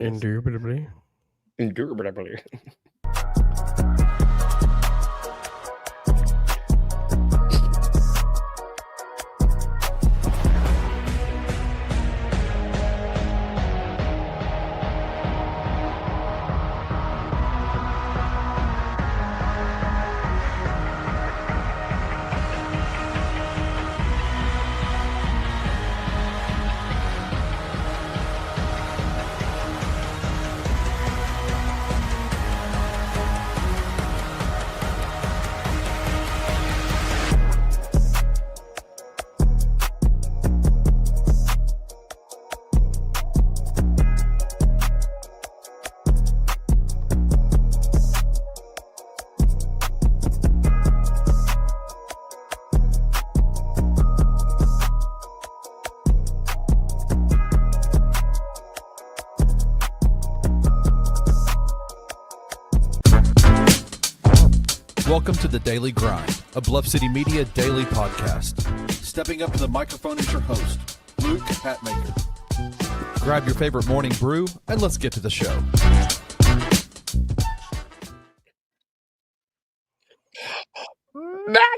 Indubitably. Indubitably. Welcome to The Daily Grind, a Bluff City Media daily podcast. Stepping up to the microphone is your host, Luke Hatmaker. Grab your favorite morning brew, and let's get to the show. Back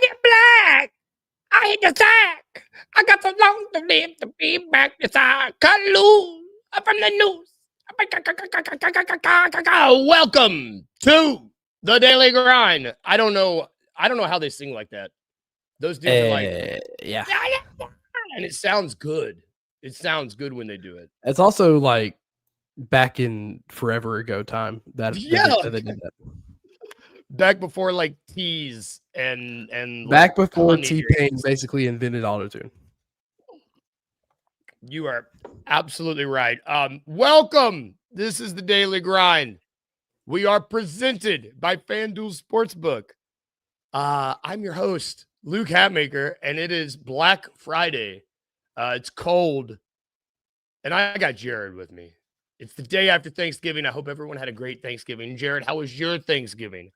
in black! I hit the sack! I got so long to live to be back beside. Cut loose from the noose. Welcome to The Daily Grind. I don't know how they sing like that. Those dudes are like, yeah. And it sounds good. It sounds good when they do it. It's also like back in forever ago time that they did that. Back before like T's and Back like before honey T-Pain drinks. basically invented autotune. You are absolutely right. Welcome. This is The Daily Grind. We are presented by FanDuel Sportsbook. I'm your host, Luke Hatmaker, and it is Black Friday. It's cold, and I got Jared with me. It's the day after Thanksgiving. I hope everyone had a great Thanksgiving. Jared, how was your Thanksgiving?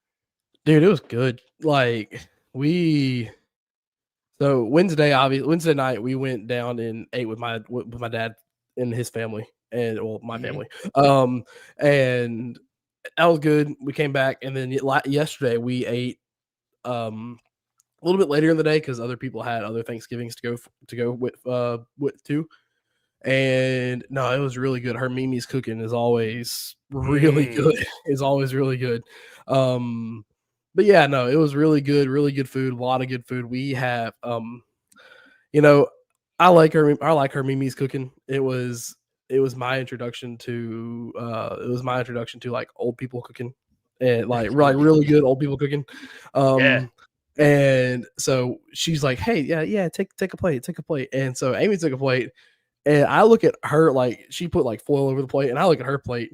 Dude, it was good. Like Wednesday night we went down and ate with my dad and his family and my family. And that was good. We came back, and then yesterday we ate a little bit later in the day because other people had other Thanksgivings to go with too. And no, it was really good. Her Mimi's cooking is always really good. It's always really good. But yeah, no, it was really good food, a lot of good food. We have I like her Mimi's cooking. It was my introduction to like old people cooking and like really good old people cooking. And so she's like, hey, yeah, take a plate. And so Amy took a plate, and I look at her, like she put like foil over the plate, and I look at her plate,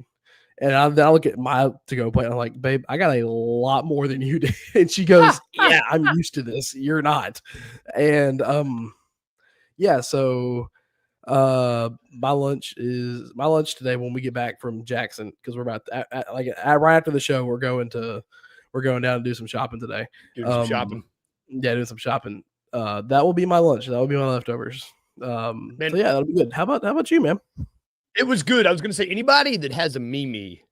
and I look at my to-go plate, and I'm like, babe, I got a lot more than you did. And she goes, yeah, I'm used to this. You're not. And yeah, so my lunch today when we get back from Jackson, because we're about right after the show, we're going down and do some shopping today. Doing some shopping. Yeah, doing some shopping. That will be my lunch. That will be my leftovers. Man, so yeah, that'll be good. How about you, man? It was good. I was gonna say anybody that has a Mimi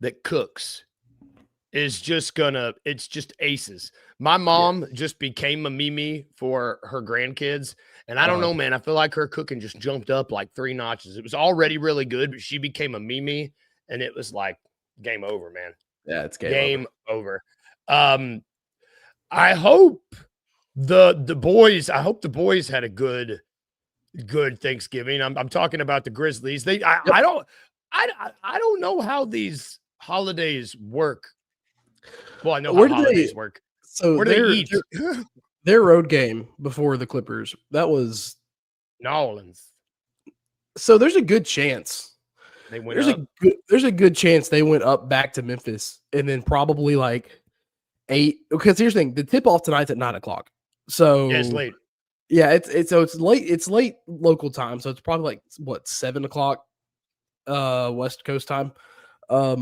that cooks is just it's just aces. My mom just became a Mimi for her grandkids. And I don't know, man. I feel like her cooking just jumped up like 3 notches. It was already really good, but she became a Mimi, and it was like game over, man. Yeah, it's game over. I hope the boys had a good Thanksgiving. I'm talking about the Grizzlies. I don't know how these holidays work. Well, I know how holidays work. So where do they eat? Their road game before the Clippers, that was New Orleans. So there's a good chance they went up. There's a good chance they went up back to Memphis, and then probably like 8. Because here's the thing: the tip off tonight's at 9:00. So yeah, it's late. Yeah, it's late. It's late local time, so it's probably like 7:00 West Coast time. I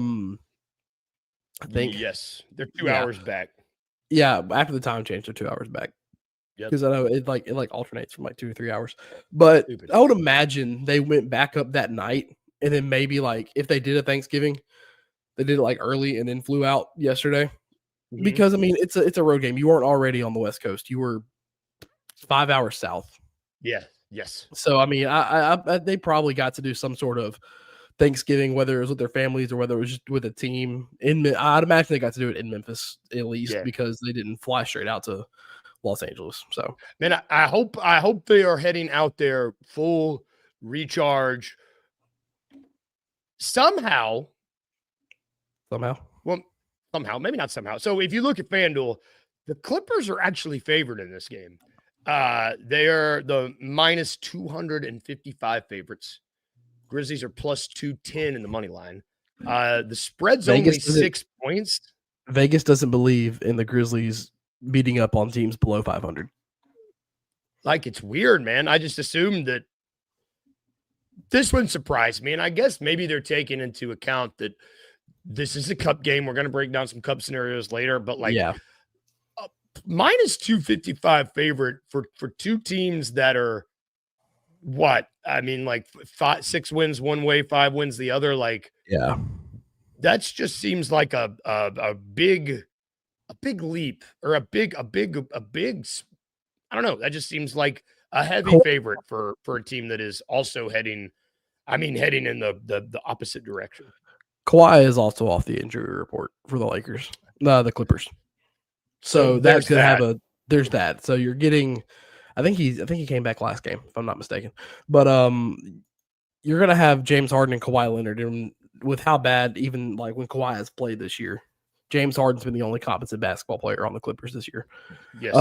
think yes, they're 2 hours back. Yeah, after the time change, they're 2 hours back. Because I know it alternates from like 2 or 3 hours. But I would imagine they went back up that night and then maybe like if they did a Thanksgiving, they did it like early and then flew out yesterday. Because I mean, it's a road game. You weren't already on the West Coast. You were 5 hours south. Yeah. Yes. So I mean, I they probably got to do some sort of Thanksgiving, whether it was with their families or whether it was just with a team. I'd imagine they got to do it in Memphis at least because they didn't fly straight out to Los Angeles. So man, I hope they are heading out there full recharge. Somehow. Well, somehow, maybe not somehow. So if you look at FanDuel, the Clippers are actually favored in this game. They are the minus 255 favorites. Grizzlies are plus 210 in the money line. The spread's only 6 points. Vegas doesn't believe in the Grizzlies beating up on teams below 500. Like, it's weird, man. I just assumed that this one surprised me. And I guess maybe they're taking into account that this is a cup game. We're going to break down some cup scenarios later, but like, minus 255 favorite for two teams that are what? I mean, like 6 wins one way, 5 wins the other. Like, yeah, that's just seems like a big leap or a big. I don't know. That just seems like a heavy favorite for a team that is also heading in the opposite direction. Kawhi is also off the injury report for the Lakers, the Clippers. So that's going to have there's that. So you're getting, I think he came back last game, if I'm not mistaken. But you're going to have James Harden and Kawhi Leonard. And with how bad, even like when Kawhi has played this year, James Harden's been the only competent basketball player on the Clippers this year. Yes.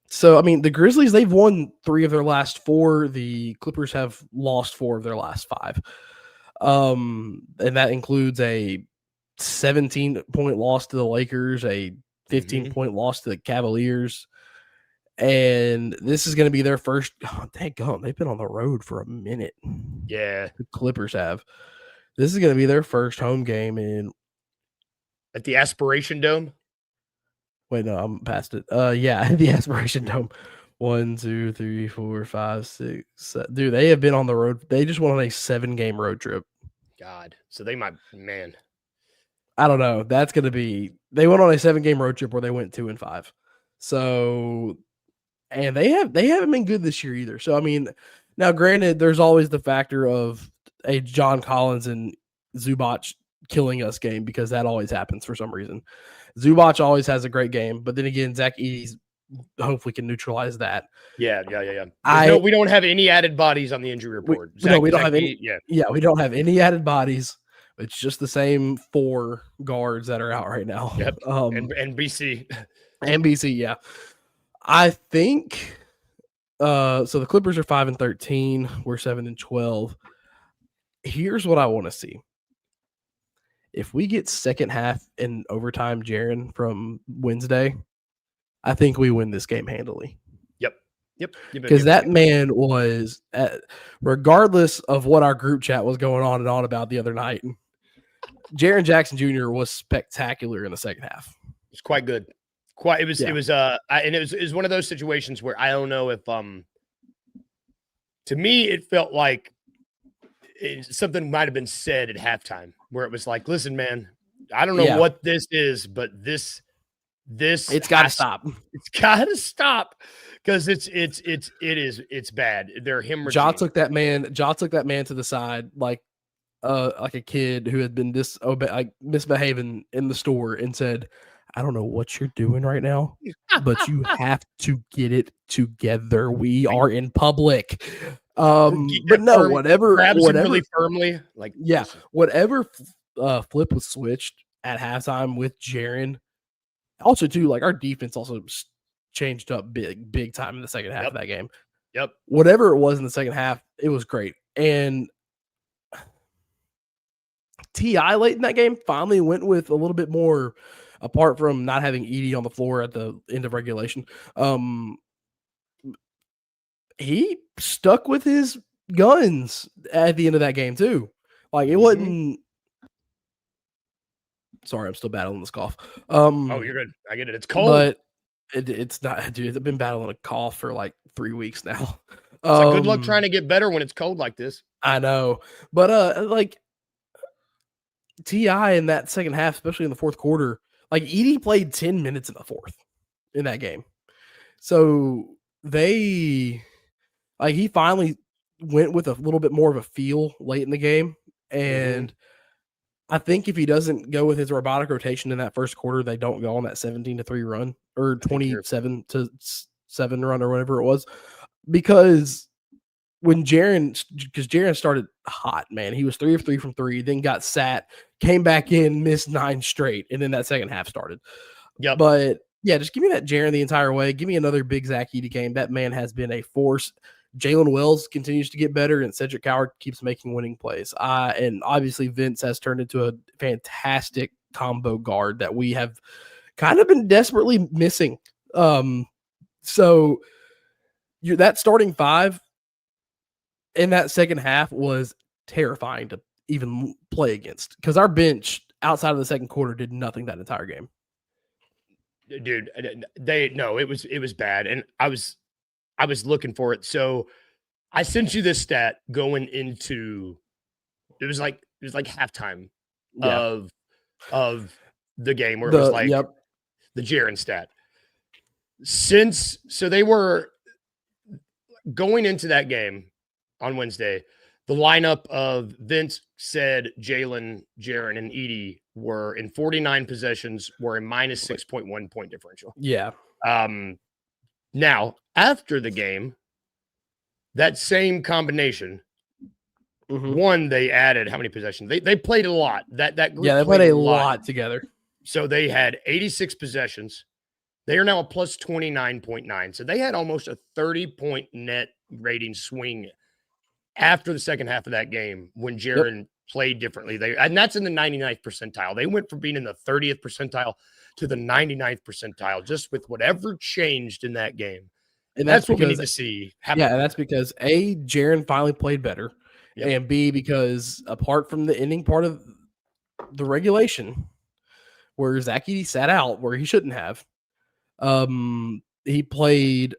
So, I mean, the Grizzlies, they've won 3 of their last 4. The Clippers have lost 4 of their last 5. And that includes a 17-point loss to the Lakers, a 15-point loss to the Cavaliers. And this is going to be their first. Oh, daggone, they've been on the road for a minute. Yeah. The Clippers have. This is going to be their first home game at the Aspiration Dome. Wait, no, I'm past it. Yeah, the Aspiration Dome. 1, 2, 3, 4, 5, 6, 7. Dude, they have been on the road. They just went on a 7-game road trip. God. So they might, man. I don't know. That's going to be, they went on a 7-game road trip where they went 2-5. So, and they haven't been good this year either. So, I mean, now granted, there's always the factor of a John Collins and Zubac killing us game because that always happens for some reason. Zubac always has a great game, but then again, Zach Edey's hopefully can neutralize that. Yeah. We don't have any added bodies on the injury report. We don't have any. Yeah, we don't have any added bodies. It's just the same 4 guards that are out right now. Yep. And BC. And BC, yeah. I think so the Clippers are 5-13. We're 7-12. Here's what I want to see. If we get second half in overtime, Jaren, from Wednesday, I think we win this game handily. Yep. Because that man was, regardless of what our group chat was going on and on about the other night, Jaren Jackson Jr. was spectacular in the second half. It's quite good. It was one of those situations where I don't know if to me it felt like something might have been said at halftime where it was like, listen, man, I don't know what this is, but this it's got to stop. It's got to stop because it's bad. They're hemorrhaging. Ja took that man to the side like a kid who had been misbehaving in the store and said, I don't know what you're doing right now, but you have to get it together. We are in public. But no, whatever, really firmly, like, yeah, listen. Whatever flip was switched at halftime with Jaren. Also, too, like our defense also changed up big time in the second half of that game. Yep. Whatever it was in the second half, it was great. And T.I. late in that game finally went with a little bit more, apart from not having Edey on the floor at the end of regulation. He stuck with his guns at the end of that game too. Like it wasn't. Sorry, I'm still battling this cough. Oh, you're good. I get it. It's cold, but it's not, dude. I've been battling a cough for like 3 weeks now. So good luck trying to get better when it's cold like this. I know. But like T.I. in that second half, especially in the fourth quarter, like Edie played 10 minutes in the fourth in that game. So he finally went with a little bit more of a feel late in the game. And I think if he doesn't go with his robotic rotation in that first quarter, they don't go on that 17-3 run or 27-7 run or whatever it was. Because Jaren started hot, man. He was 3 of 3 from 3, then got sat, came back in, missed 9 straight, and then that second half started. Yep. But yeah, just give me that Jaren the entire way. Give me another big Zach Edey game. That man has been a force. Jalen Wells continues to get better, and Cedric Howard keeps making winning plays. And obviously Vince has turned into a fantastic combo guard that we have kind of been desperately missing. So that starting five in that second half was terrifying to even play against because our bench outside of the second quarter did nothing that entire game. Dude, it was bad. And I was looking for it. So I sent you this stat going into, it was like halftime of the game where it was like the Jaren stat. So they were going into that game on Wednesday, the lineup of Vince said Jalen, Jaren, and Edey were in 49 possessions, were a minus 6.1 point differential. Yeah. Now, after the game, that same combination, one, they added how many possessions? They played a lot. That group they played a lot together. So they had 86 possessions. They are now a plus 29.9. So they had almost a 30-point net rating swing after the second half of that game when Jaren played differently. And that's in the 99th percentile. They went from being in the 30th percentile to the 99th percentile just with whatever changed in that game. And that's what we need to see happen. Yeah, and that's because A, Jaren finally played better, and B, because apart from the ending part of the regulation where Zach Edey sat out where he shouldn't have, he played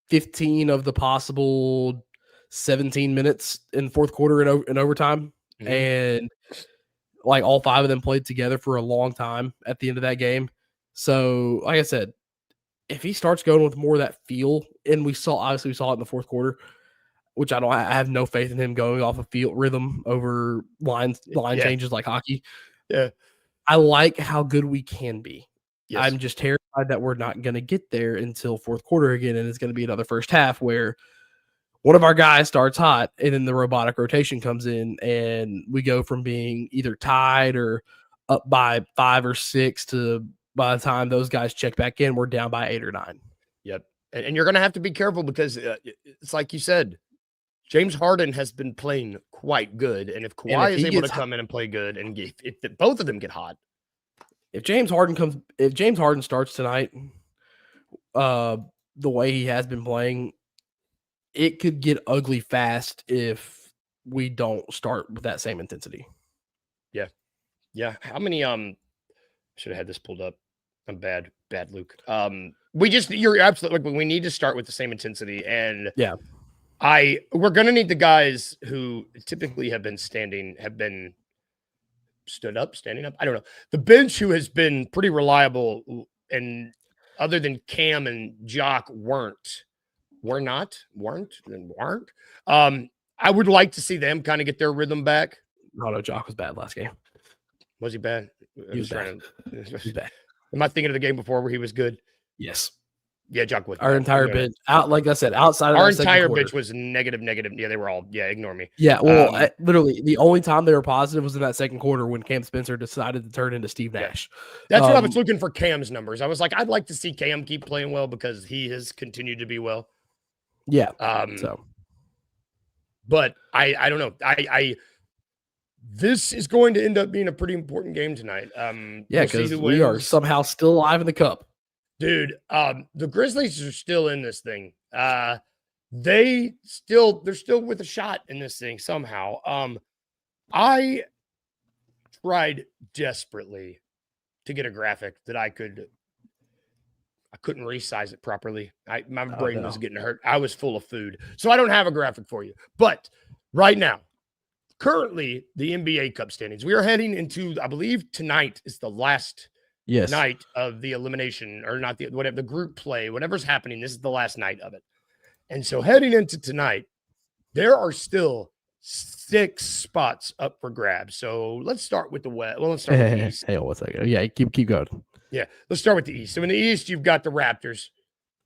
15 of the possible 17 minutes in the fourth quarter in overtime. And like all 5 of them played together for a long time at the end of that game. So like I said, if he starts going with more of that feel, and we saw it in the fourth quarter, which I have no faith in him going off of field rhythm over line changes like hockey. Yeah. I like how good we can be. Yes. I'm just terrified that we're not going to get there until fourth quarter again. And it's going to be another first half where one of our guys starts hot and then the robotic rotation comes in and we go from being either tied or up by 5 or 6 to by the time those guys check back in, we're down by 8 or 9. Yep. And you're going to have to be careful because it's like you said, James Harden has been playing quite good. And if Kawhi is able to come in and play good and if both of them get hot. If James Harden starts tonight, the way he has been playing, it could get ugly fast if we don't start with that same intensity. Yeah. Yeah. How many, should have had this pulled up. I'm bad, Luke. You're absolutely, we need to start with the same intensity. And we're going to need the guys who typically have been standing up. I don't know. The bench who has been pretty reliable and other than Cam and Jock weren't. I would like to see them kind of get their rhythm back. No, Jock was bad last game. Was he bad? He was bad. Am I thinking of the game before where he was good? Yes. Yeah, Jock was. Our entire bench, like I said, outside of our entire bench was negative. Yeah, they were all. Yeah, ignore me. Yeah, well, literally, the only time they were positive was in that second quarter when Cam Spencer decided to turn into Steve Nash. That's what I was looking for. Cam's numbers. I was like, I'd like to see Cam keep playing well because he has continued to be well. Yeah. But I don't know. This is going to end up being a pretty important game tonight. Because we are somehow still alive in the cup. Dude, the Grizzlies are still in this thing. They're still with a shot in this thing somehow. I tried desperately to get a graphic that I couldn't resize it properly. My brain was getting hurt. I was full of food. So I don't have a graphic for you. But right now, currently the NBA Cup standings. We are heading into, I believe tonight is the last night of the elimination, or not the group play, whatever's happening. This is the last night of it. And so heading into tonight, there are still 6 spots up for grabs. So let's start with the West. Well, let's start with the East. Hey, one second. Yeah, keep going. Yeah, let's start with the East. So in the East, you've got the Raptors.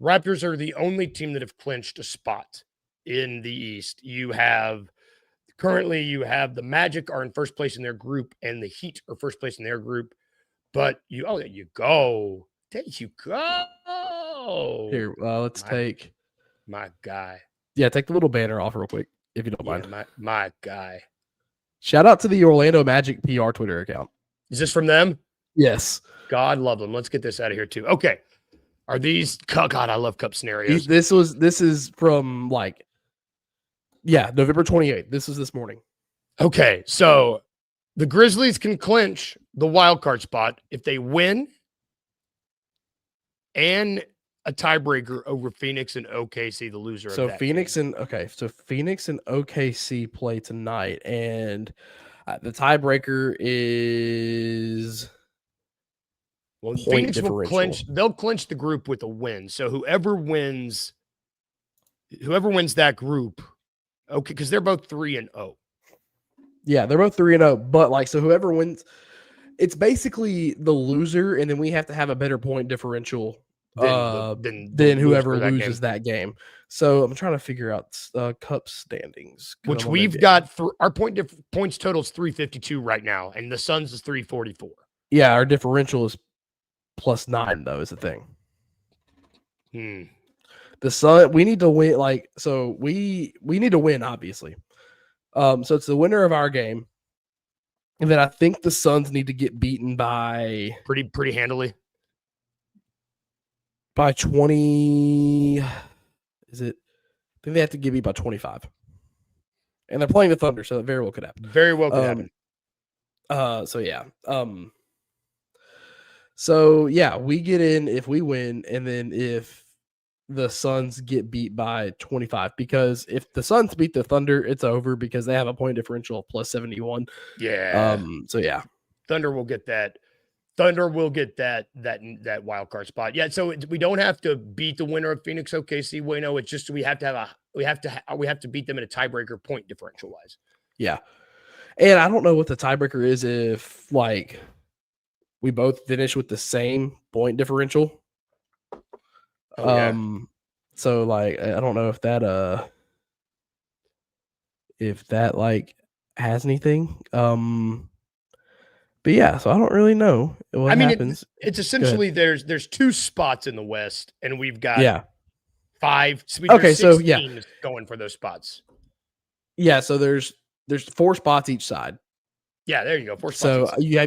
Raptors are the only team that have clinched a spot in the East. Currently you have the Magic are in first place in their group, and the Heat are first place in their group. But there you go. There you go. Here, let's take my guy. Yeah, take the little banner off real quick, if you don't mind. My guy. Shout out to the Orlando Magic PR Twitter account. Is this from them? Yes. God love them. Let's get this out of here too. Okay. Are these God, I love cup scenarios. This is from November 28th. This was this morning. Okay, so the Grizzlies can clinch the wild card spot if they win and a tiebreaker over Phoenix and OKC, the loser of that Phoenix game. So Phoenix and OKC play tonight, and the tiebreaker is Phoenix will clinch. They'll clinch the group with a win. So whoever wins that group, okay, because they're both 3-0. Yeah, they're both 3-0. But so whoever wins, it's basically the loser, and then we have to have a better point differential than whoever loses that game. So I'm trying to figure out cup standings, which we've got. Our points total is 352 right now, and the Suns is 344. Yeah, our differential is +9 though. Is the thing. The Sun, we need to win. We need to win, obviously. So it's the winner of our game, and then I think the Suns need to get beaten by pretty handily. By 20, is it? I think they have to get beat by 25. And they're playing the Thunder, so that very well could happen. Very well could happen. So yeah, we get in if we win, and then if the Suns get beat by 25, because if the Suns beat the Thunder, it's over because they have a point differential of +71. Yeah. So yeah, Thunder will get that. Thunder will get that wild card spot. Yeah. So we don't have to beat the winner of Phoenix OKC. No, it's just we have to beat them in a tiebreaker point differential wise. Yeah. And I don't know what the tiebreaker is if we both finish with the same point differential. So I don't know if that has anything. But yeah, so I don't really know what happens. It's essentially there's 2 spots in the West, and we've got 5. So teams going for those spots. Yeah, so there's 4 spots each side. Yeah, there you go. 4 spots. So you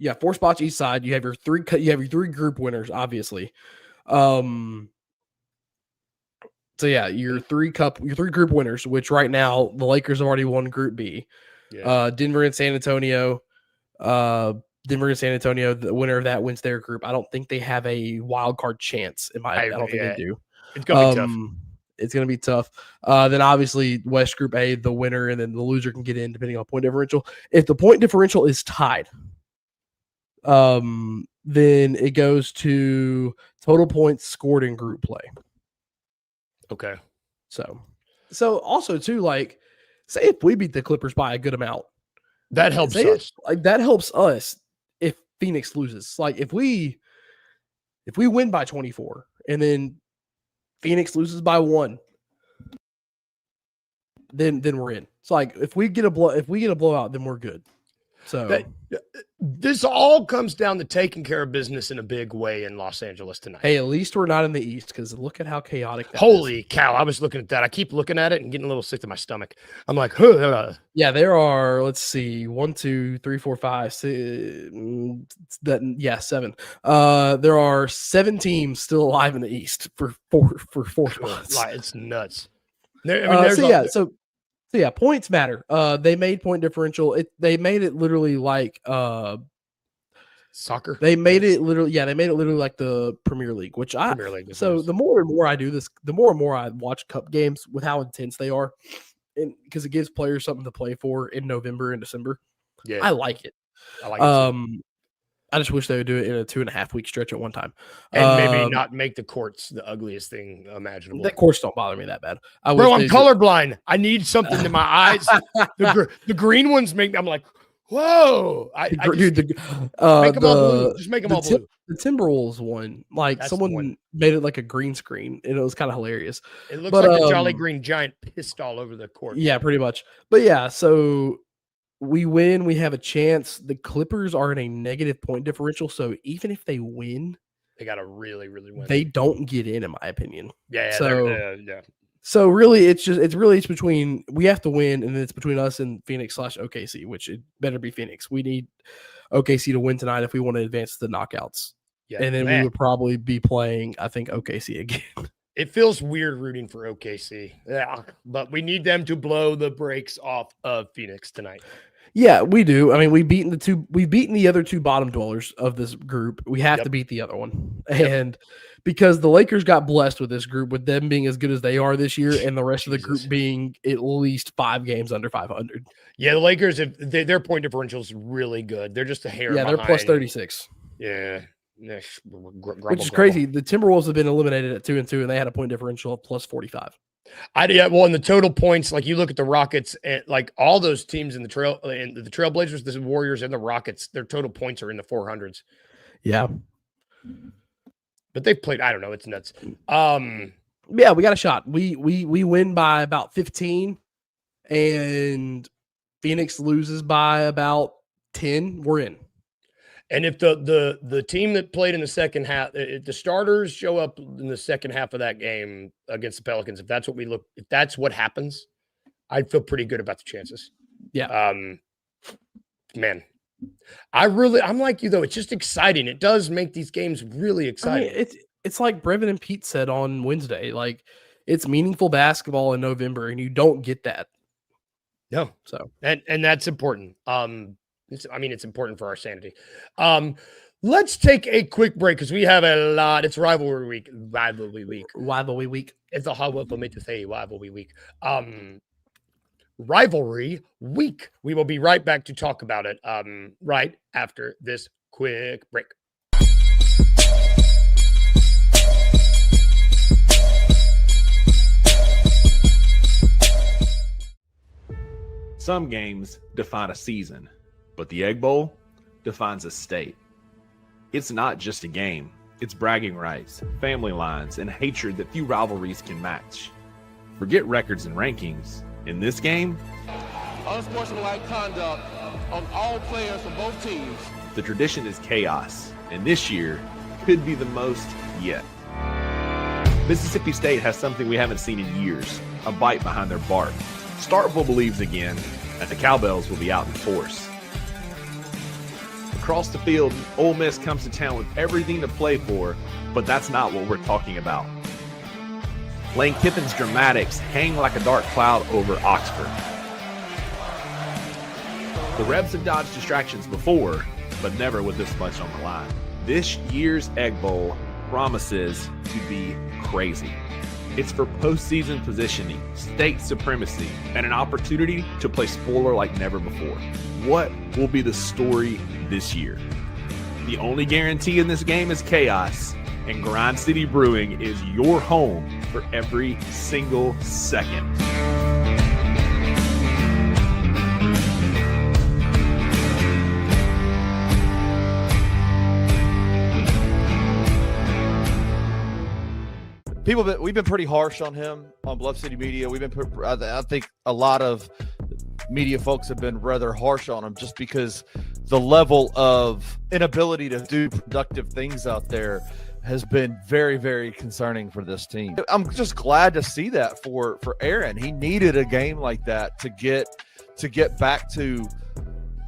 have 4 spots each side. You have your 3 group winners, obviously. So yeah, your 3 group winners, which right now the Lakers have already won Group B. Yeah. Denver and San Antonio. The winner of that wins their group. I don't think they have a wild card chance. I don't think they do. It's gonna be tough. It's gonna be tough. Then obviously West Group A, the winner, and then the loser can get in depending on point differential. If the point differential is tied, then it goes to total points scored in group play. Okay. So also too, say if we beat the Clippers by a good amount, that helps us. That helps us if Phoenix loses. If we win by 24 and then Phoenix loses by 1, then we're in. So if we get a blowout, then we're good. So this all comes down to taking care of business in a big way in Los Angeles tonight. Hey, at least we're not in the East, because look at how chaotic that Holy is. cow. I was looking at that. I keep looking at it and getting a little sick to my stomach. I'm like, huh. Yeah, there are, let's see, 1, 2, 3, 4, 5, 6, 7. There are 7 teams still alive in the East for 4 spots. It's nuts. So points matter. They made point differential. They made it literally like soccer. They made it literally like the Premier League, the more and more I do this, the more and more I watch cup games with how intense they are. because it gives players something to play for in November and December. Yeah, I like it. I like it too. I just wish they would do it in a 2.5 week stretch at one time, and maybe not make the courts the ugliest thing imaginable. The courts don't bother me that bad. Bro, I'm colorblind. I need something in my eyes. The green ones make me. I'm like, whoa! Make them all blue. Just make them all blue. The Timberwolves one, like someone made it like a green screen, and it was kind of hilarious. It looks like the Jolly Green Giant pissed all over the court. Yeah, pretty much. But yeah, so we win. We have a chance. The Clippers are in a negative point differential, so even if they win, they got to really, really win. They don't get in my opinion. Yeah. So really, it's between we have to win, and then it's between us and Phoenix/OKC, which it better be Phoenix. We need OKC to win tonight if we want to advance to the knockouts. Yeah, and then we would probably be playing, I think, OKC again. It feels weird rooting for OKC. Yeah, but we need them to blow the brakes off of Phoenix tonight. Yeah, we do. I mean, we've beaten the other two bottom dwellers of this group. We have to beat the other one. And because the Lakers got blessed with this group, with them being as good as they are this year, and the rest of the group being at least 5 games under 500. Yeah, the Lakers, their point differential is really good. They're just a hair behind. They're plus 36. Yeah. Which is crazy. The Timberwolves have been eliminated at 2-2, and they had a point differential of plus 45. Well, in the total points, like you look at the Rockets and like all those teams in the Trailblazers, the Warriors, and the Rockets, their total points are in the 400s. Yeah, but they've played. I don't know. It's nuts. Yeah, we got a shot. We win by about 15, and Phoenix loses by about 10. We're in. And if the team that played in the second half, if the starters show up in the second half of that game against the Pelicans, if that's what happens, I'd feel pretty good about the chances. Yeah. Man, I'm like you though. It's just exciting. It does make these games really exciting. I mean, it's like Brevin and Pete said on Wednesday. Like, it's meaningful basketball in November, and you don't get that. No. So and that's important. It's important for our sanity. Let's take a quick break because we have a lot. It's rivalry week. It's a hard word for me to say. Rivalry week. Rivalry week. We will be right back to talk about it. Right after this quick break. Some games define a season, but the Egg Bowl defines a state. It's not just a game. It's bragging rights, family lines, and hatred that few rivalries can match. Forget records and rankings. In this game, unsportsmanlike conduct on all players from both teams. The tradition is chaos, and this year could be the most yet. Mississippi State has something we haven't seen in years, a bite behind their bark. Starkville believes again, and the Cowbells will be out in force. Across the field, Ole Miss comes to town with everything to play for, but that's not what we're talking about. Lane Kiffin's dramatics hang like a dark cloud over Oxford. The Rebs have dodged distractions before, but never with this much on the line. This year's Egg Bowl promises to be crazy. It's for postseason positioning, state supremacy, and an opportunity to play spoiler like never before. What will be the story this year? The only guarantee in this game is chaos, and Grind City Brewing is your home for every single second. We've been pretty harsh on him on Bluff City Media. I think a lot of media folks have been rather harsh on him just because the level of inability to do productive things out there has been very, very concerning for this team. I'm just glad to see that for Aaron. He needed a game like that to get back to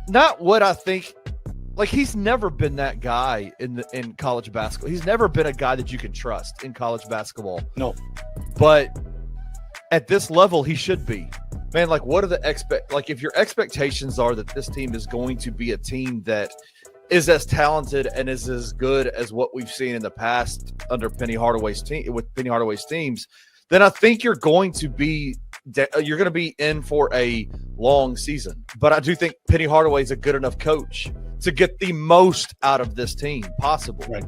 not what I think. Like, he's never been that guy in college basketball. He's never been a guy that you can trust in college basketball. No. But at this level, he should be. Man, like, what are the if your expectations are that this team is going to be a team that is as talented and is as good as what we've seen in the past under Penny Hardaway's team, with Penny Hardaway's teams, then I think you're going to be in for a long season. But I do think Penny Hardaway is a good enough coach to get the most out of this team possible. Right.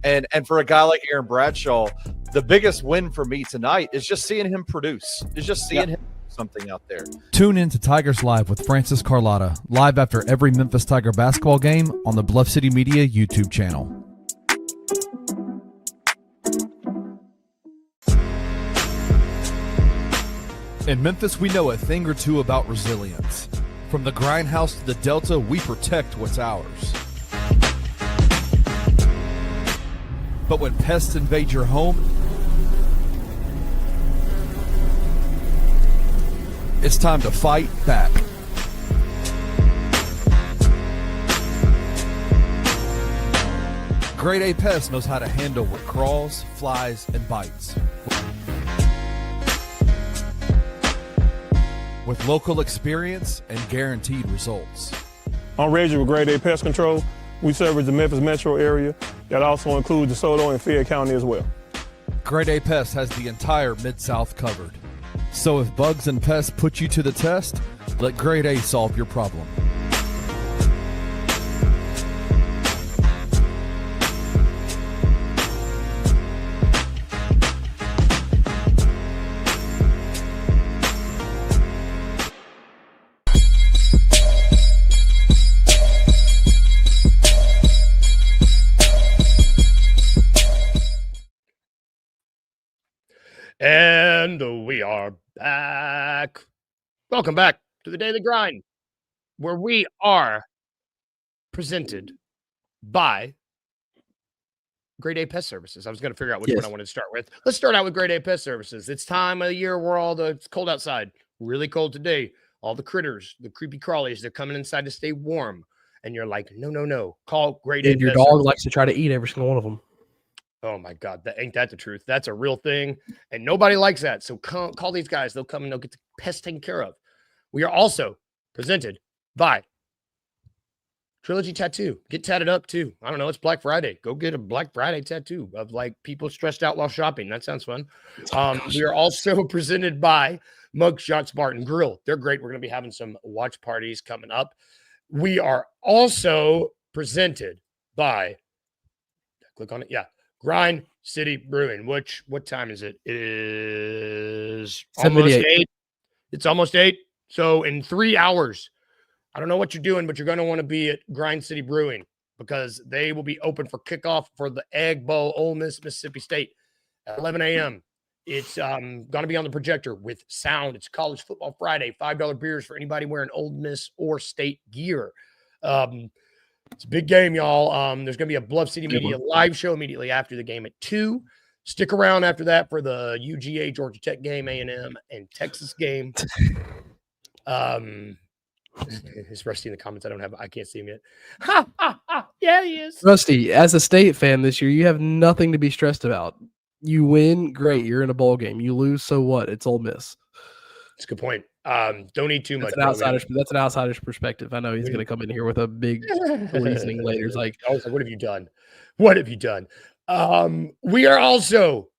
And for a guy like Aaron Bradshaw, the biggest win for me tonight is just seeing him produce. Is just seeing him do something out there. Tune in to Tigers Live with Francis Carlotta, live after every Memphis Tiger basketball game on the Bluff City Media YouTube channel. In Memphis, we know a thing or two about resilience. From the grindhouse to the Delta, we protect what's ours. But when pests invade your home, it's time to fight back. Grade A Pest knows how to handle what crawls, flies, and bites. With local experience and guaranteed results. I'm Reggie with Grade A Pest Control. We service the Memphis metro area. That also includes DeSoto and Fayette County as well. Grade A Pest has the entire Mid-South covered. So if bugs and pests put you to the test, let Grade A solve your problem. And we are back. Welcome back to the Daily Grind, where we are presented by Grade A Pest Services. I was going to figure out which one I wanted to start with. Let's start out with Grade A Pest Services. It's time of the year where it's cold outside, really cold today. All the critters, the creepy crawlies, they're coming inside to stay warm. And you're like, no. Call Grade A Pest Your Services. dog likes to try to eat every single one of them. Oh my God, ain't that the truth? That's a real thing, and nobody likes that. So call these guys. They'll come and they'll get the pests taken care of. We are also presented by Trilogy Tattoo. Get tatted up too. I don't know. It's Black Friday. Go get a Black Friday tattoo of like people stressed out while shopping. That sounds fun. We are also presented by Mugshots Bar and Grill. They're great. We're going to be having some watch parties coming up. We are also presented by, click on it. Yeah. Grind City Brewing, what time is it? It is almost 8. It's almost 8. So in 3 hours, I don't know what you're doing, but you're going to want to be at Grind City Brewing because they will be open for kickoff for the Egg Bowl, Ole Miss, Mississippi State at 11 a.m. It's going to be on the projector with sound. It's College Football Friday, $5 beers for anybody wearing Ole Miss or State gear. It's a big game, y'all. There's going to be a Bluff City Media live show immediately after the game at 2. Stick around after that for the UGA Georgia Tech game, A&M, and Texas game. Is Rusty in the comments? I can't see him yet. Yeah, he is. Rusty, as a State fan this year, you have nothing to be stressed about. You win, great. You're in a bowl game. You lose, so what? It's Ole Miss. That's a good point. Don't eat too much. That's an outsider's perspective. I know he's going to come in here with a big reasoning later. It's like, I was like, what have you done? What have you done? We are also,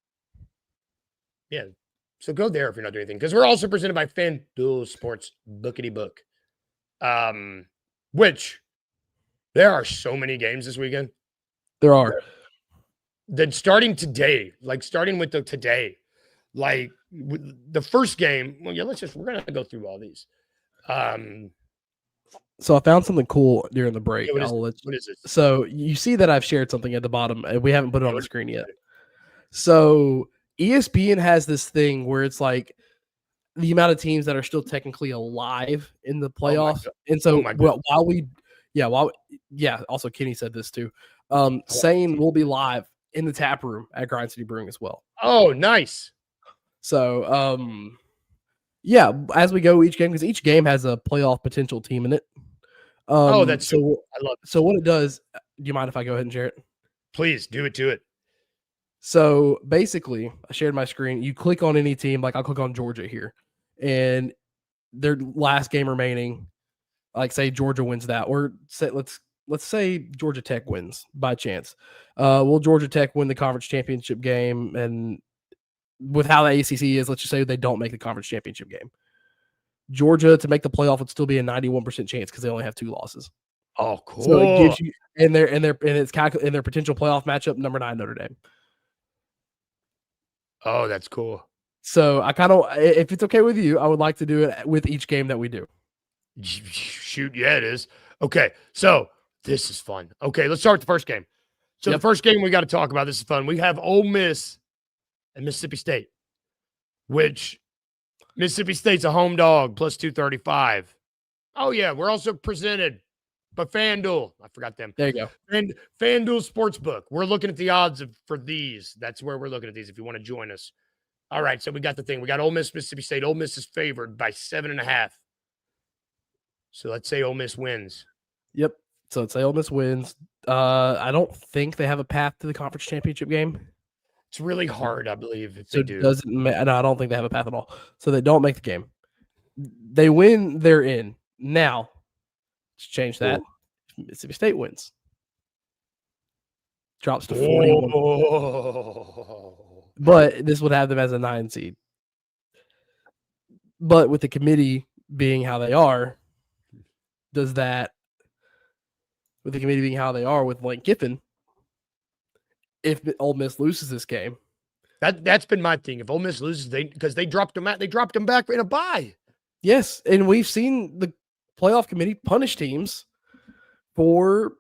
so go there if you're not doing anything, because we're also presented by FanDuel Sports Bookity Book, which there are so many games this weekend. There are. Then starting today, like the first game, we're going to go through all these. So I found something cool during the break. What is it? So you see that I've shared something at the bottom, and we haven't put it on the screen yet. So ESPN has this thing where it's like the amount of teams that are still technically alive in the playoffs. And so also Kenny said this too. Saying we'll be live in the tap room at Grind City Brewing as well. Oh, nice. So, as we go each game, because each game has a playoff potential team in it. That's so. I love it. So what it does, do you mind if I go ahead and share it? Please do it. So basically, I shared my screen. You click on any team, like I'll click on Georgia here, and their last game remaining, like say Georgia wins that, or let's say Georgia Tech wins by chance. Will Georgia Tech win the conference championship game? And with how the ACC is, let's just say they don't make the conference championship game. Georgia to make the playoff would still be a 91% chance because they only have 2 losses. Oh, cool. So it gives you in their potential playoff matchup, number 9 Notre Dame. Oh, that's cool. So I kind of, if it's okay with you, I would like to do it with each game that we do. Shoot, yeah, it is. Okay, so this is fun. Okay, let's start with the first game. So the first game we got to talk about, this is fun. We have Ole Miss and Mississippi State, which Mississippi State's a home dog, plus 235. Oh, yeah, we're also presented by FanDuel. I forgot them. There you go. And FanDuel Sportsbook. We're looking at the odds for these. That's where we're looking at these if you want to join us. All right, so we got the thing. We got Ole Miss, Mississippi State. Ole Miss is favored by 7.5. So let's say Ole Miss wins. Yep. So let's say Ole Miss wins. I don't think they have a path to the conference championship game. It's really hard, I believe, if So they do. no, I don't think they have a path at all. So they don't make the game. They win, they're in. Now, let's change that. Mississippi State wins. Drops to 41. Oh. But this would have them as a 9 seed. But with the committee being how they are, with the committee being how they are with Lane Kiffin, if Ole Miss loses this game, That's been my thing. If Ole Miss loses, because they dropped them back in a bye. yes, and we've seen the playoff committee punish teams for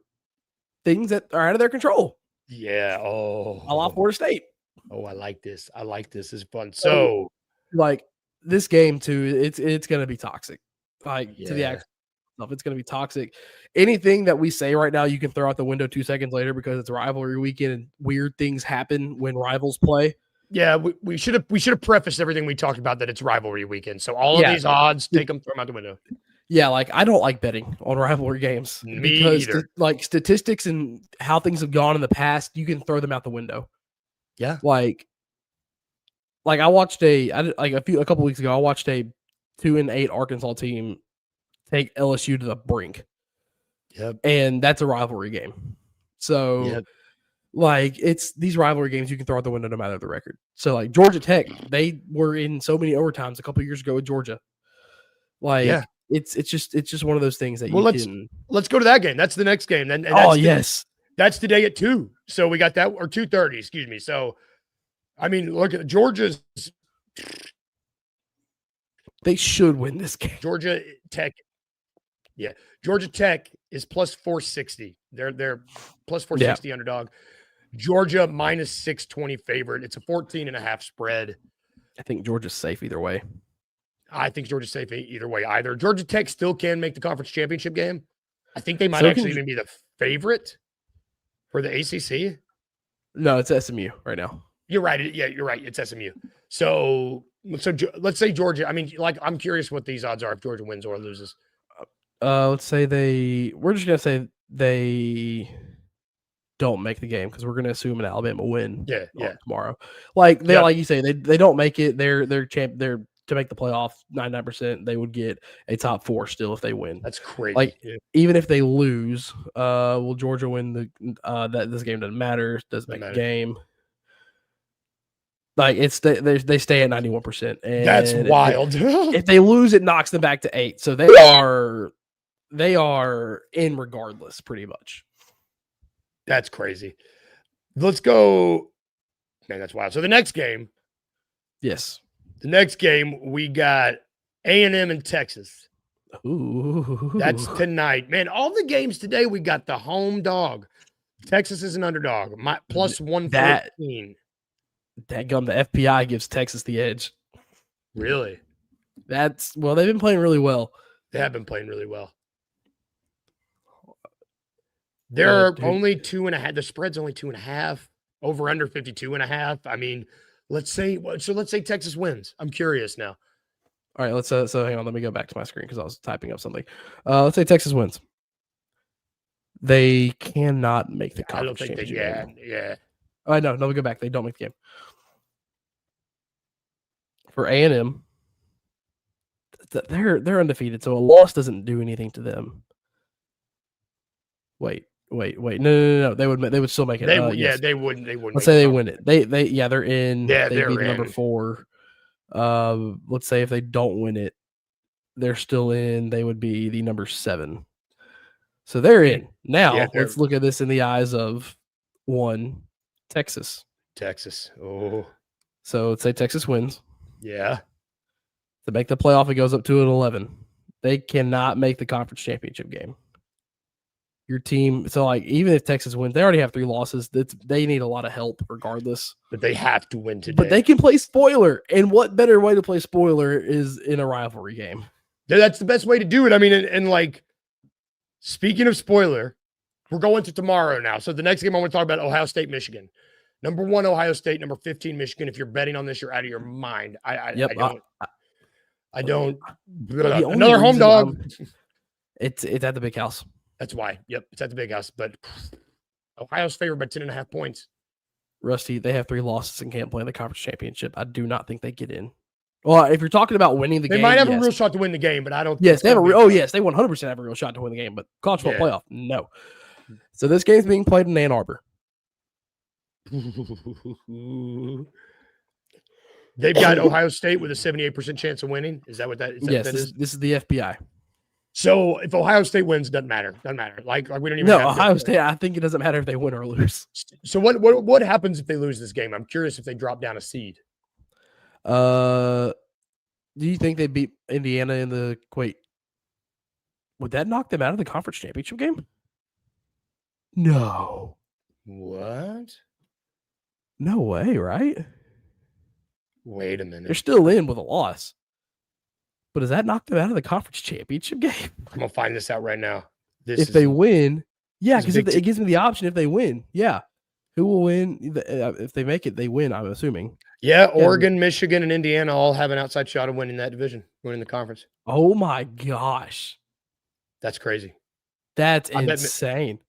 things that are out of their control. Yeah. Oh. A la Florida State. Oh, I like this. This is fun. So, like this game too, it's going to be toxic. Like to the Yeah. actual stuff, it's going to be toxic. Anything that we say right now, you can throw out the window 2 seconds later because it's rivalry weekend and weird things happen when rivals play. yeah, we should have prefaced everything we talked about that it's rivalry weekend. So all of these odds, throw them out the window. Yeah, like I don't like betting on rivalry games because like statistics and how things have gone in the past, you can throw them out the window. Yeah. Like I watched a couple weeks ago, I watched a 2-8 Arkansas team take LSU to the brink. Yep. And that's a rivalry game. So like it's these rivalry games you can throw out the window no matter the record. So like Georgia Tech, they were in so many overtimes a couple years ago with Georgia. Like it's just one of those things that let's go to that game. That's the next game. And that's today at 2. So we got that, or 2:30, excuse me. So I mean, look at Georgia's. They should win this game. Georgia Tech. Yeah. Georgia Tech is plus 460. They're plus 460 underdog. Georgia minus 620 favorite. It's a 14.5 spread. I think Georgia's safe either way. I think Georgia's safe either way either. Georgia Tech still can make the conference championship game. I think they might even be the favorite for the ACC. No, it's SMU right now. You're right. Yeah, you're right. It's SMU. So let's say Georgia. I mean, like, I'm curious what these odds are if Georgia wins or loses. Let's say we're just gonna say they don't make the game because we're gonna assume an Alabama win. Tomorrow. Like like you say, they don't make it. They're to make the playoff 99%. They would get a top 4 still if they win. That's crazy. Like even if they lose, will Georgia win that this game doesn't matter. Doesn't make the game. Like they stay at 91%. And that's wild. If they lose, it knocks them back to 8. So they are in regardless, pretty much. That's crazy. Let's go. Man, that's wild. So the next game. Yes. The next game, we got A&M in Texas. Ooh. That's tonight. Man, all the games today, we got the home dog. Texas is an underdog. Plus 114. Dadgum, the FPI gives Texas the edge. Really? They've been playing really well. They have been playing really well. They're only 2.5. The spread's only 2.5. Over under 52.5. I mean, let's say Texas wins. I'm curious now. All right, let's so hang on. Let me go back to my screen because I was typing up something. Let's say Texas wins. They cannot make the conference championship game. Yeah. Oh, no, we go back. They don't make the game. For A&M, they're undefeated, so a loss doesn't do anything to them. Wait, No. They would still make it. They yes. they wouldn't. Let's say they win it. They're in. Yeah, They'd be they're number in. 4. Let's say if they don't win it, they're still in. They would be the number 7. So they're in. Now Yeah, let's look at this in the eyes of Texas. Texas. Oh, So let's say Texas wins. yeah. To make the playoff, it goes up to an 11. They cannot make the conference championship game. Your team, so like even if Texas wins, they already have 3 losses. They need a lot of help regardless. But they have to win today. But they can play spoiler, and what better way to play spoiler is in a rivalry game? That's the best way to do it. I mean, and like speaking of spoiler, we're going to tomorrow now. So the next game I want to talk about Ohio State, Michigan. Number 1 Ohio State, number 15 Michigan. If you're betting on this, you're out of your mind. I don't. Another home dog. It's at the big house. That's why. Yep, it's at the big house. But Ohio's favored by 10.5 points. Rusty, they have 3 losses and can't play in the conference championship. I do not think they get in. Well, if you're talking about winning the game, they might have a real shot to win the game, but I don't. Yes, they have a yes, they 100% have a real shot to win the game, but college football playoff, no. So this game's being played in Ann Arbor. They've got Ohio State with a 78% chance of winning. Is that what that is? Yes, this is the FBI. So if Ohio State wins, doesn't matter. Doesn't matter. Like we don't even. No, Ohio State. I think it doesn't matter if they win or lose. So what happens if they lose this game? I'm curious if they drop down a seed. Do you think they beat Indiana in the wait? Would that knock them out of the conference championship game? No. What? No way, right? Wait a minute. They're still in with a loss. But does that knock them out of the conference championship game? I'm gonna find this out right now. If they win, yeah, because it gives them the option if they win. Yeah. Who will win? If they make it, they win, I'm assuming. Yeah, Oregon, Michigan, and Indiana all have an outside shot of winning that division, winning the conference. Oh my gosh. That's crazy. That's insane.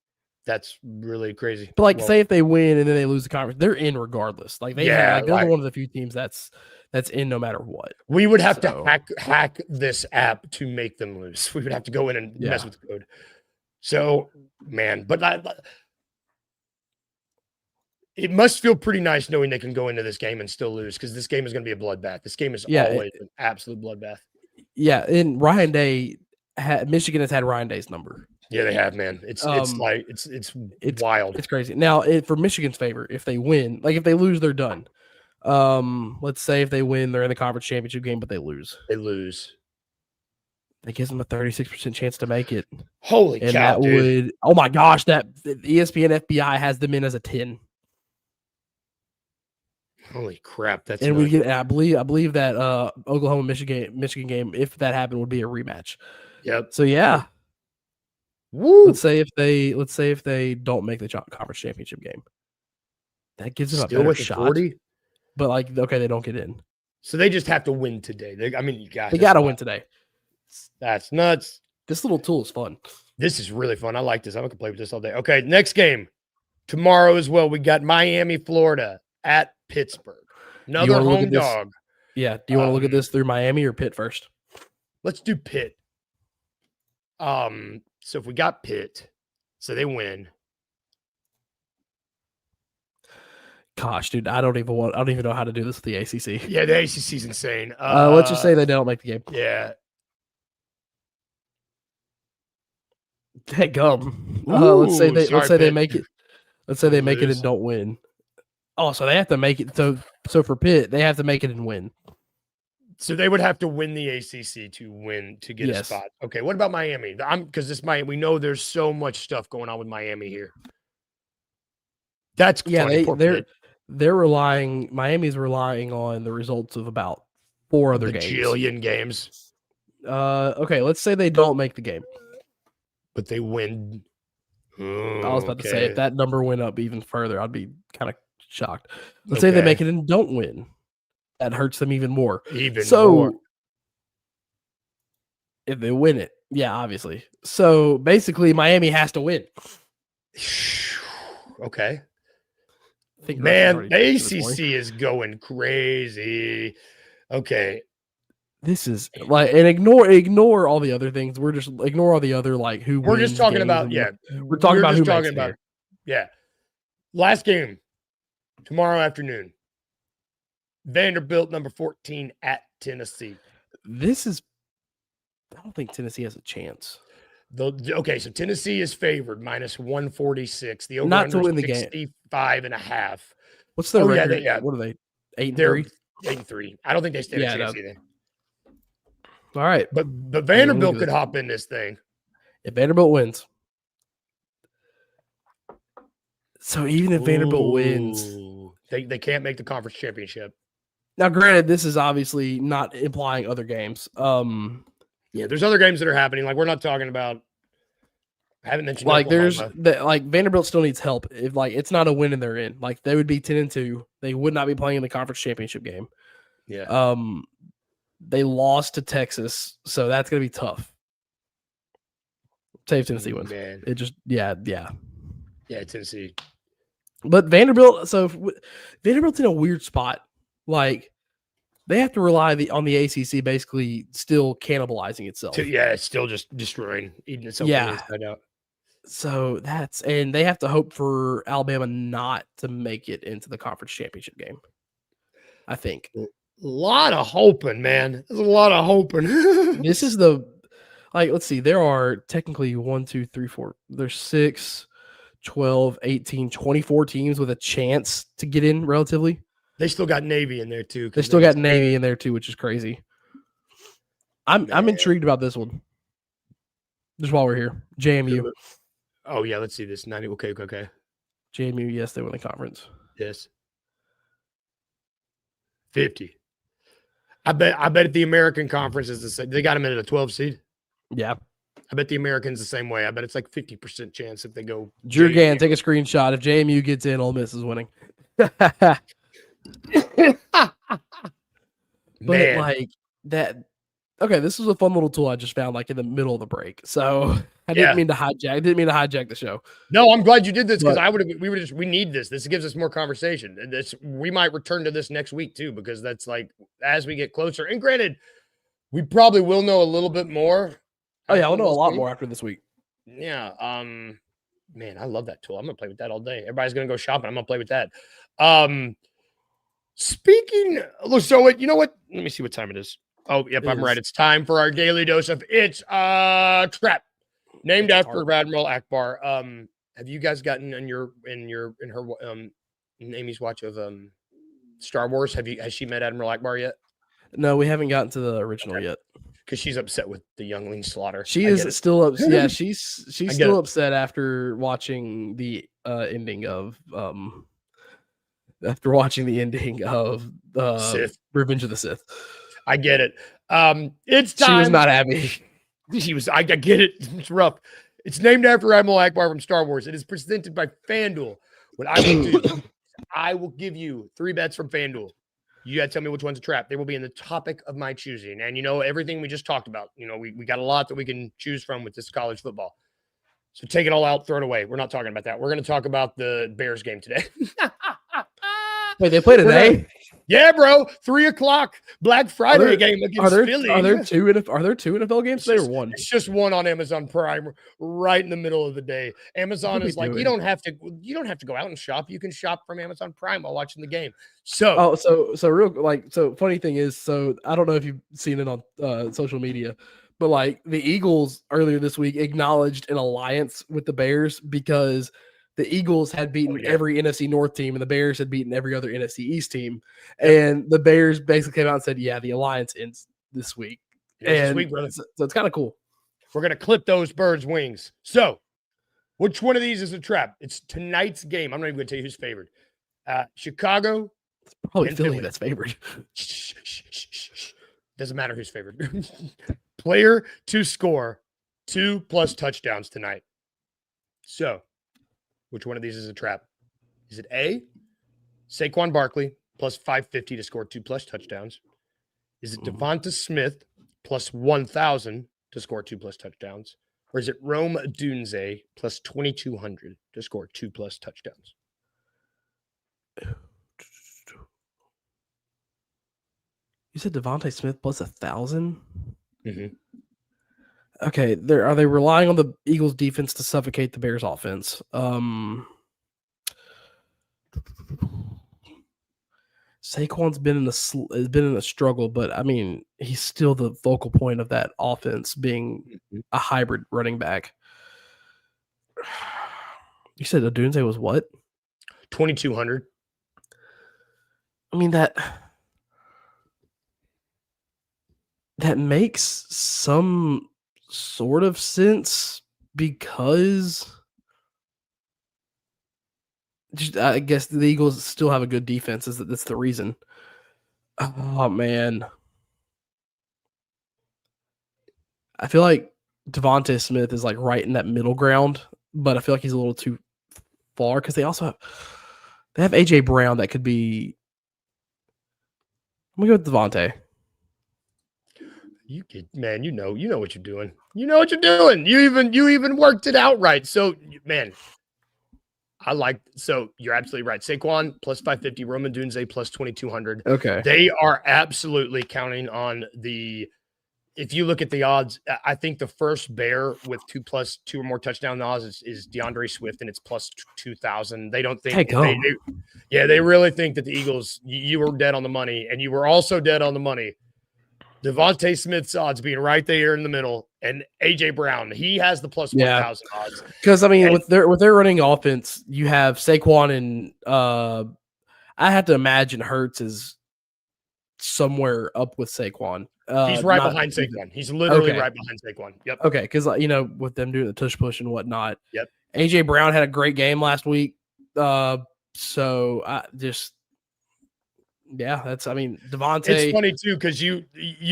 That's really crazy. But say if they win and then they lose the conference, they're in regardless. Like they're one of the few teams that's in no matter what. We would have to hack this app to make them lose. We would have to go in and mess with the code. So, man, but it must feel pretty nice knowing they can go into this game and still lose because this game is going to be a bloodbath. This game is always an absolute bloodbath. Yeah, and Ryan Day, Michigan has had Ryan Day's number. Yeah, they have, man. It's wild. It's crazy. Now, for Michigan's favor, if they win, if they lose, they're done. Let's say if they win, they're in the conference championship game, but they lose. That gives them a 36% chance to make it. Holy cow, that dude. Would, oh my gosh, that ESPN FBI has them in as a 10. Holy crap, that's and we get. I believe that Oklahoma Michigan game, if that happened, would be a rematch. Yep. So yeah. Woo. Let's say if they don't make the conference championship game, that gives them a better shot. 40? But they don't get in. So they just have to win today. They got to win today. That's nuts. This little tool is fun. This is really fun. I like this. I'm gonna play with this all day. Okay, next game tomorrow as well. We got Miami, Florida at Pittsburgh. Another home dog. Yeah. Do you want to look at this through Miami or Pitt first? Let's do Pitt. So if we got Pitt, so they win. Gosh, dude, I don't even know how to do this with the ACC. Yeah, the ACC is insane. Let's just say they don't make the game. Yeah. Hey, gum. Let's say they make it. Let's say they make it and don't win. Oh, so they have to make it. So for Pitt, they have to make it and win. So they would have to win the ACC to get a spot. Okay, what about Miami? Because we know there's so much stuff going on with Miami here. That's funny. Miami's relying on the results of about 4 other games. Bajillion games. Okay, let's say they don't make the game. But they win. I was about to say, if that number went up even further, I'd be kind of shocked. Let's say they make it and don't win. That hurts them even more. More. If they win it, yeah, obviously. So basically, Miami has to win. Okay. Man, the ACC is going crazy. Okay. This is like, and ignore all the other things. We're just ignore all the other like who We're wins just talking games about and we're talking about who makes it here. Yeah. Last game tomorrow afternoon. Vanderbilt number 14 at Tennessee. This is, I don't think Tennessee has a chance. Okay, so Tennessee is favored minus 146. The over Not to under win the game. 65.5. What's the record? Yeah. What are they? 8-3? They're 8-3. I don't think they stand a chance either. All right. But Vanderbilt could hop in this thing. If Vanderbilt wins. So even if Vanderbilt wins, they can't make the conference championship. Now, granted, this is obviously not implying other games. Yeah, there's other games that are happening. Like, we're not talking about. I haven't mentioned like Oklahoma. like Vanderbilt still needs help. If like it's not a win and they're in, like they would be 10-2. They would not be playing in the conference championship game. Yeah. They lost to Texas, so that's gonna be tough. Save Tennessee wins. Man. It just yeah. Yeah, Tennessee. But Vanderbilt's in a weird spot. Like they have to rely on the ACC basically still cannibalizing itself. It's still just destroying, eating itself inside out. So and they have to hope for Alabama not to make it into the conference championship game. I think. A lot of hoping, man. There's a lot of hoping. This is let's see. There are technically 1, 2, 3, 4. There's 6, 12, 18, 24 teams with a chance to get in relatively. They still got Navy in there too. They still got Navy in there too, which is crazy. I'm intrigued about this one. Just while we're here, JMU. Oh yeah, let's see this. 90. Okay. JMU, yes, they won the conference. Yes. 50. I bet the American Conference is the same. They got them in at a 12 seed. Yeah. I bet the Americans the same way. I bet it's like 50% chance if they go. Drew Gann, take a screenshot. If JMU gets in, Ole Miss is winning. But like that. Okay, this was a fun little tool I just found like in the middle of the break. So I didn't mean to hijack the show. No, I'm glad you did this because we need this. This gives us more conversation. We might return to this next week too, because that's like as we get closer. And granted, we probably will know a little bit more. Oh yeah, we'll know a lot more after this week. Yeah. Man, I love that tool. I'm gonna play with that all day. Everybody's gonna go shopping. I'm gonna play with that. Speaking, so you know what? Let me see what time it is. Oh, yep, I'm right. It's time for our daily dose of It's a Trap, named after Admiral Akbar. Have you guys gotten in Amy's watch of Star Wars? Has she met Admiral Akbar yet? No, we haven't gotten to the original yet. Because she's upset with the youngling slaughter. She is still upset. Yeah, she's still upset after watching the ending of Sith. Revenge of the Sith. I get it. It's time. She was not happy. I get it. It's rough. It's named after Admiral Akbar from Star Wars. It is presented by FanDuel. What I will do, I will give you 3 bets from FanDuel. You got to tell me which one's a trap. They will be in the topic of my choosing. And everything we just talked about, we got a lot that we can choose from with this college football. So take it all out, throw it away. We're not talking about that. We're going to talk about the Bears game today. Wait, they play today? Yeah, bro. 3:00 Black Friday game against Philly. Are there two NFL games today or one? It's just one on Amazon Prime right in the middle of the day. Amazon is like, you don't have to go out and shop. You can shop from Amazon Prime while watching the game. So funny thing is, so I don't know if you've seen it on social media, but like the Eagles earlier this week acknowledged an alliance with the Bears because the Eagles had beaten every NFC North team and the Bears had beaten every other NFC East team. And the Bears basically came out and said, yeah, the alliance ends this week. This week, brother. So it's kind of cool. We're going to clip those birds' wings. So which one of these is a trap? It's tonight's game. I'm not even going to tell you who's favored. Chicago. It's probably Philly that's favored. Doesn't matter who's favored. Player to score 2+ touchdowns tonight. So which one of these is a trap? Is it A, Saquon Barkley plus 550 to score 2+ touchdowns? Is it Devonta Smith plus 1,000 to score 2+ touchdowns? Or is it Rome Odunze plus 2,200 to score 2+ touchdowns? You said Devontae Smith plus 1,000? Mhm. Okay, are they relying on the Eagles defense to suffocate the Bears offense? Saquon's been in a struggle, but I mean, he's still the focal point of that offense, being a hybrid running back. You said Odunze was what? 2,200. I mean, that makes some sort of sense because I guess the Eagles still have a good defense. That's the reason. Oh man, I feel like Devontae Smith is like right in that middle ground, but I feel like he's a little too far because they have AJ Brown that could be. I'm gonna go with Devontae. You know what you're doing. You know what you're doing. You even worked it out right. So, man, so you're absolutely right. Saquon plus 550, Roman Dunze plus 2,200. Okay. They are absolutely counting on if you look at the odds, I think the first Bear with 2 or more touchdown odds is DeAndre Swift, and it's plus 2,000. They don't think they really think that the Eagles, you were dead on the money, and you were also dead on the money. Devontae Smith's odds being right there in the middle, and AJ Brown, he has the plus 1,000 odds. Because I mean, with their running offense, you have Saquon and I have to imagine Hurts is somewhere up with Saquon. He's right behind Saquon. He's literally right behind Saquon. Yep. Okay, because with them doing the tush push and whatnot. Yep. AJ Brown had a great game last week. So I just. Yeah, Devontae. It's funny too because you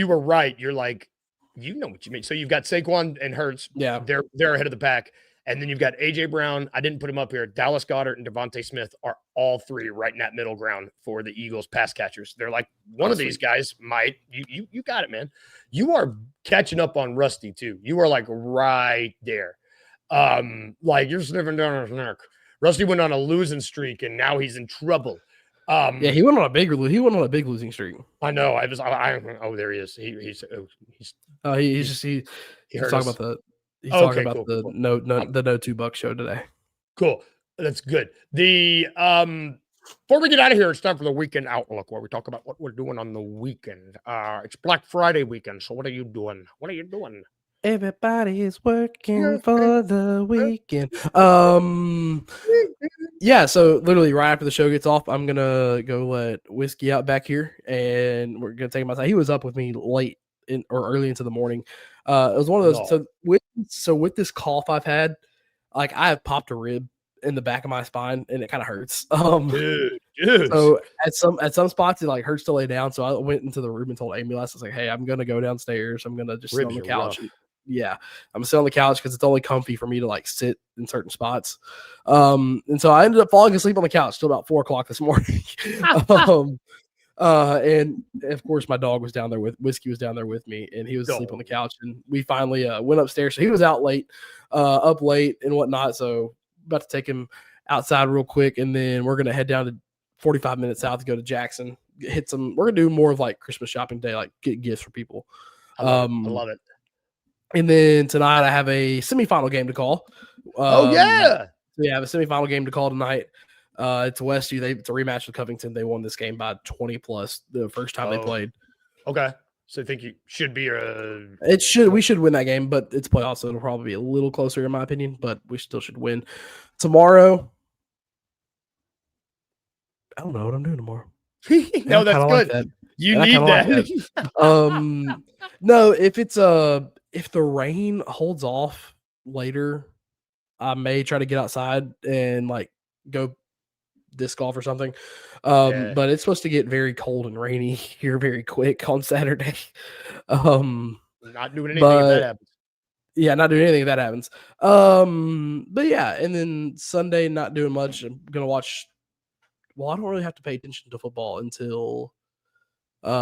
were right. You're like, you know what you mean. So you've got Saquon and Hurts. Yeah, they're ahead of the pack, and then you've got AJ Brown. I didn't put him up here. Dallas Goedert and Devontae Smith are all three right in that middle ground for the Eagles pass catchers. They're like one of these guys might. You got it, man. You are catching up on Rusty too. You are like right there. Like you're sniffing down his neck. Rusty went on a losing streak, and now he's in trouble. Yeah, he went on a big losing streak. I know. There he is. He's talking about the No Two Buck show today. Cool. That's good. Before we get out of here, it's time for the weekend outlook, where we talk about what we're doing on the weekend. It's Black Friday weekend. So what are you doing? Everybody is working for the weekend. Yeah, so literally right after the show gets off, I'm gonna go let Whiskey out back here, and we're gonna take him outside. He was up with me late or early into the morning. It was one of those. So with this cough I've had, like I have popped a rib in the back of my spine, and it kind of hurts. Dude. So at some spots it like hurts to lay down. So I went into the room and told Amy last. I was like, "Hey, I'm gonna go downstairs. I'm gonna just sit on the couch." Yeah, I'm sitting on the couch because it's only comfy for me to like sit in certain spots. And so I ended up falling asleep on the couch till about 4:00 this morning. And of course my dog was down there Whiskey was down there with me, and he was asleep on the couch, and we finally went upstairs. So he was up late and whatnot. So about to take him outside real quick, and then we're gonna head down to 45 minutes south to go to Jackson. We're gonna do more of like Christmas shopping day, like get gifts for people. I love it. And then tonight I have a semifinal game to call. I have a semifinal game to call tonight. It's Westview. It's a rematch with Covington. They won this game by 20 plus the first time they played. Okay. So I think you should be we should win that game, but it's playoffs, so it'll probably be a little closer in my opinion, but we still should win. Tomorrow, I don't know what I'm doing tomorrow. No, that's good. Like that. You need that. No, if the rain holds off later, I may try to get outside and like go disc golf or something. But it's supposed to get very cold and rainy here very quick on Saturday. Not doing anything if that happens. Yeah, not doing anything if that happens. But yeah, and then Sunday, not doing much. I'm gonna watch. Well, I don't really have to pay attention to football until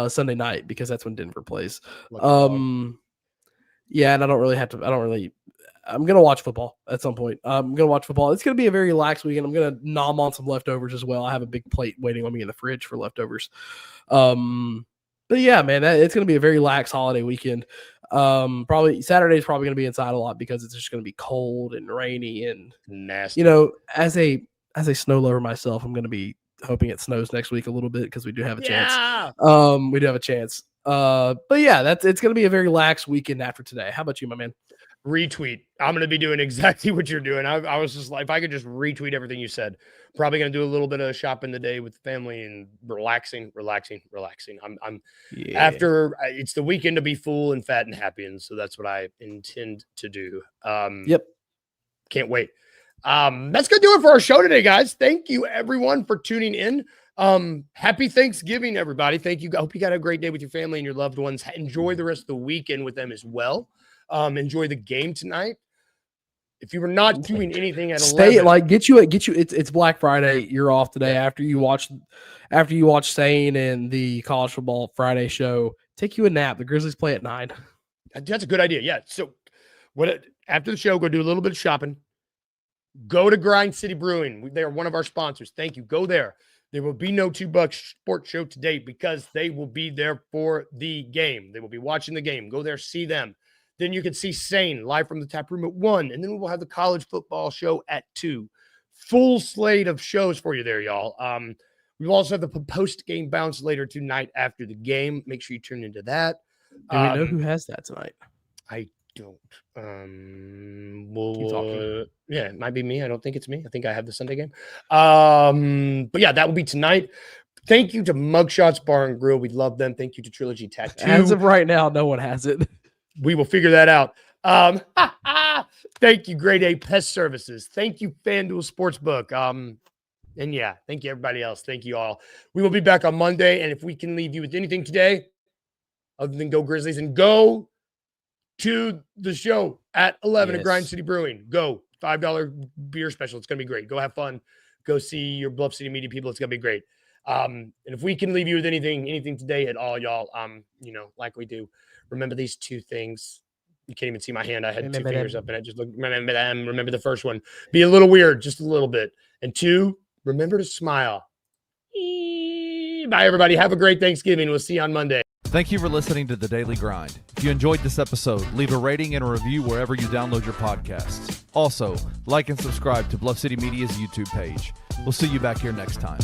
Sunday night because that's when Denver plays. Yeah, and I don't really have to. I'm gonna watch football at some point. I'm gonna watch football. It's gonna be a very relaxed weekend. I'm gonna nom on some leftovers as well. I have a big plate waiting on me in the fridge for leftovers. But yeah, man, it's going to be a very lax holiday weekend. Probably Saturday's probably going to be inside a lot because it's just going to be cold and rainy and nasty. As a snow lover myself, I'm going to be hoping it snows next week a little bit because we do have a chance. We do have a chance. But yeah, it's going to be a very lax weekend after today. How about you, my man? Retweet. I'm going to be doing exactly what you're doing. I was just like, if I could just retweet everything you said, probably going to do a little bit of shopping today with the family and relaxing. After it's the weekend to be full and fat and happy. And so that's what I intend to do. Yep. Can't wait. That's going to do it for our show today, guys. Thank you everyone for tuning in. Happy Thanksgiving, everybody. Thank you. I hope you got a great day with your family and your loved ones. Enjoy the rest of the weekend with them as well. Enjoy the game tonight. If you were not doing anything at 11, get you. It's Black Friday. You're off today after you watch Sane and the College Football Friday show. Take you a nap. The Grizzlies play at 9. That's a good idea. Yeah. So after the show, go do a little bit of shopping. Go to Grind City Brewing. They are one of our sponsors. Thank you. Go there. There will be no $2 sports show today because they will be there for the game. They will be watching the game. Go there, see them. Then you can see Sane live from the tap room at 1. And then we will have the college football show at 2. Full slate of shows for you there, y'all. We'll also have the post-game bounce later tonight after the game. Make sure you tune into that. Do we know who has that tonight? I don't. Yeah, it might be me. I don't think it's me. I think I have the Sunday game. But yeah, that will be tonight. Thank you to Mugshots Bar and Grill. We love them. Thank you to Trilogy Tattoo. As of right now, no one has it. We will figure that out. Thank you, Grade A Pest Services. Thank you, FanDuel Sportsbook. And yeah, thank you, everybody else. Thank you all. We will be back on Monday. And if we can leave you with anything today, other than go Grizzlies and go to the show at 11 at Grind City Brewing. Go. $5 beer special. It's going to be great. Go have fun. Go see your Bluff City media people. It's going to be great. And if we can leave you with anything today at all, y'all, like we do, remember these 2 things. You can't even see my hand. I had 2 fingers up and I just looked. Remember the first one. Be a little weird, just a little bit. And 2, remember to smile. Bye, everybody. Have a great Thanksgiving. We'll see you on Monday. Thank you for listening to The Daily Grind. If you enjoyed this episode, leave a rating and a review wherever you download your podcasts. Also, like and subscribe to Bluff City Media's YouTube page. We'll see you back here next time.